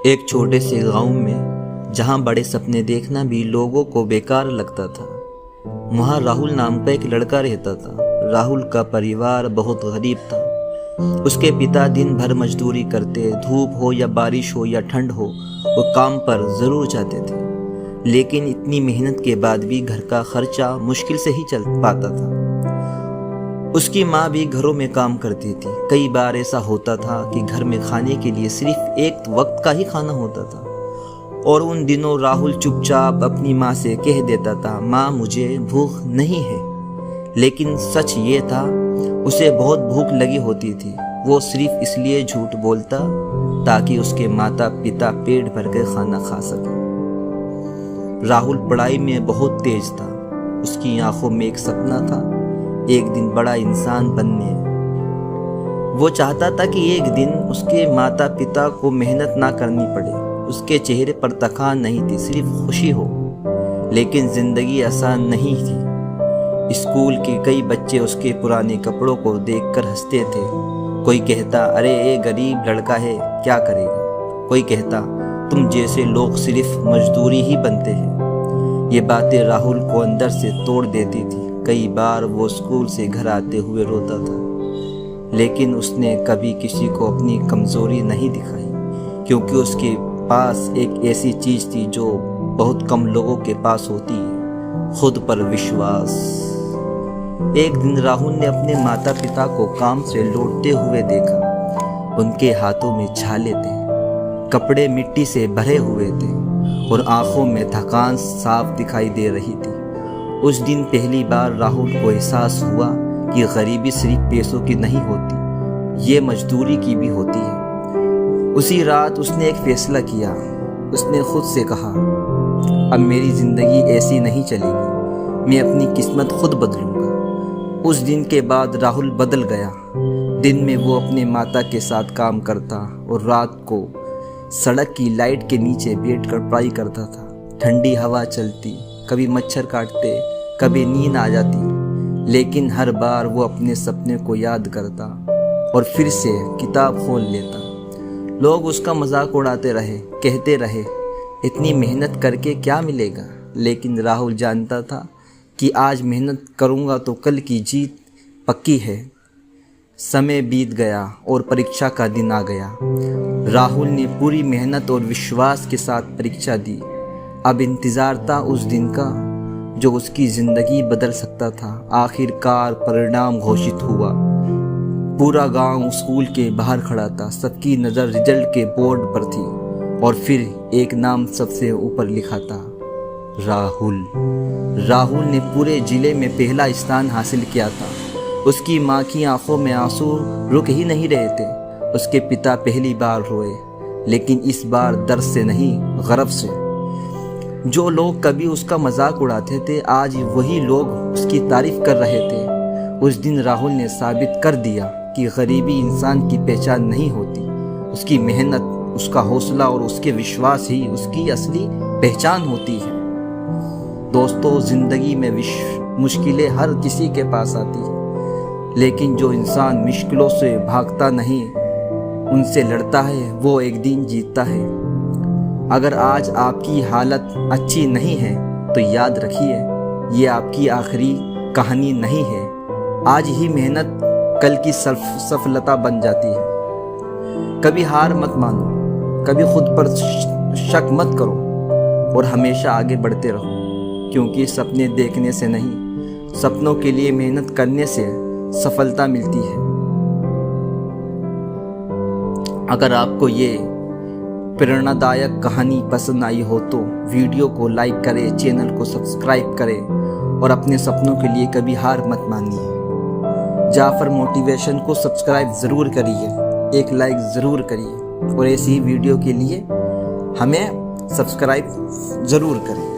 एक छोटे से गांव में जहां बड़े सपने देखना भी लोगों को बेकार लगता था, वहां राहुल नाम का एक लड़का रहता था। राहुल का परिवार बहुत गरीब था। उसके पिता दिन भर मजदूरी करते, धूप हो या बारिश हो या ठंड हो, वो काम पर ज़रूर जाते थे। लेकिन इतनी मेहनत के बाद भी घर का खर्चा मुश्किल से ही चल पाता था। उसकी माँ भी घरों में काम करती थी। कई बार ऐसा होता था कि घर में खाने के लिए सिर्फ एक वक्त का ही खाना होता था, और उन दिनों राहुल चुपचाप अपनी माँ से कह देता था, माँ मुझे भूख नहीं है। लेकिन सच ये था, उसे बहुत भूख लगी होती थी। वो सिर्फ इसलिए झूठ बोलता ताकि उसके माता पिता पेट भर कर खाना खा सके। राहुल पढ़ाई में बहुत तेज था। उसकी आंखों में एक सपना था, एक दिन बड़ा इंसान बनने। वो चाहता था कि एक दिन उसके माता पिता को मेहनत ना करनी पड़े। उसके चेहरे पर थकान नहीं थी, सिर्फ खुशी हो। लेकिन जिंदगी आसान नहीं थी। स्कूल के कई बच्चे उसके पुराने कपड़ों को देखकर हंसते थे। कोई कहता, अरे ये गरीब लड़का है, क्या करेगा। कोई कहता, तुम जैसे लोग सिर्फ मजदूरी ही बनते हैं। ये बातें राहुल को अंदर से तोड़ देती थी। कई बार वो स्कूल से घर आते हुए रोता था, लेकिन उसने कभी किसी को अपनी कमज़ोरी नहीं दिखाई, क्योंकि उसके पास एक ऐसी चीज़ थी जो बहुत कम लोगों के पास होती है, खुद पर विश्वास। एक दिन राहुल ने अपने माता पिता को काम से लौटते हुए देखा। उनके हाथों में छाले थे, कपड़े मिट्टी से भरे हुए थे, और आंखों में थकान साफ दिखाई दे रही थी। उस दिन पहली बार राहुल को एहसास हुआ कि गरीबी सिर्फ पैसों की नहीं होती, ये मजदूरी की भी होती है। उसी रात उसने एक फैसला किया। उसने खुद से कहा, अब मेरी ज़िंदगी ऐसी नहीं चलेगी, मैं अपनी किस्मत खुद बदलूंगा। उस दिन के बाद राहुल बदल गया। दिन में वो अपने माता के साथ काम करता, और रात को सड़क की लाइट के नीचे बैठकर पढ़ाई करता था। ठंडी हवा चलती, कभी मच्छर काटते, कभी नींद आ जाती, लेकिन हर बार वो अपने सपने को याद करता और फिर से किताब खोल लेता। लोग उसका मजाक उड़ाते रहे, कहते रहे, इतनी मेहनत करके क्या मिलेगा। लेकिन राहुल जानता था कि आज मेहनत करूँगा तो कल की जीत पक्की है। समय बीत गया और परीक्षा का दिन आ गया। राहुल ने पूरी मेहनत और विश्वास के साथ परीक्षा दी। अब इंतज़ार था उस दिन का जो उसकी ज़िंदगी बदल सकता था। आखिरकार परिणाम घोषित हुआ। पूरा गांव स्कूल के बाहर खड़ा था। सबकी नज़र रिजल्ट के बोर्ड पर थी, और फिर एक नाम सबसे ऊपर लिखा था, राहुल। राहुल ने पूरे ज़िले में पहला स्थान हासिल किया था। उसकी माँ की आंखों में आंसू रुक ही नहीं रहे थे। उसके पिता पहली बार रोए, लेकिन इस बार दर्द से नहीं, गर्व से। जो लोग कभी उसका मजाक उड़ाते थे, आज वही लोग उसकी तारीफ कर रहे थे। उस दिन राहुल ने साबित कर दिया कि गरीबी इंसान की पहचान नहीं होती। उसकी मेहनत, उसका हौसला और उसके विश्वास ही उसकी असली पहचान होती है। दोस्तों, ज़िंदगी में मुश्किलें हर किसी के पास आती है, लेकिन जो इंसान मुश्किलों से भागता नहीं, उनसे लड़ता है, वो एक दिन जीतता है। अगर आज आपकी हालत अच्छी नहीं है तो याद रखिए, ये आपकी आखिरी कहानी नहीं है। आज ही मेहनत कल की सफलता बन जाती है। कभी हार मत मानो, कभी खुद पर शक मत करो, और हमेशा आगे बढ़ते रहो, क्योंकि सपने देखने से नहीं, सपनों के लिए मेहनत करने से सफलता मिलती है। अगर आपको ये प्रेरणादायक कहानी पसंद आई हो तो वीडियो को लाइक करें, चैनल को सब्सक्राइब करें, और अपने सपनों के लिए कभी हार मत मानिए। जाफर मोटिवेशन को सब्सक्राइब ज़रूर करिए, एक लाइक ज़रूर करिए, और ऐसी ही वीडियो के लिए हमें सब्सक्राइब ज़रूर करें।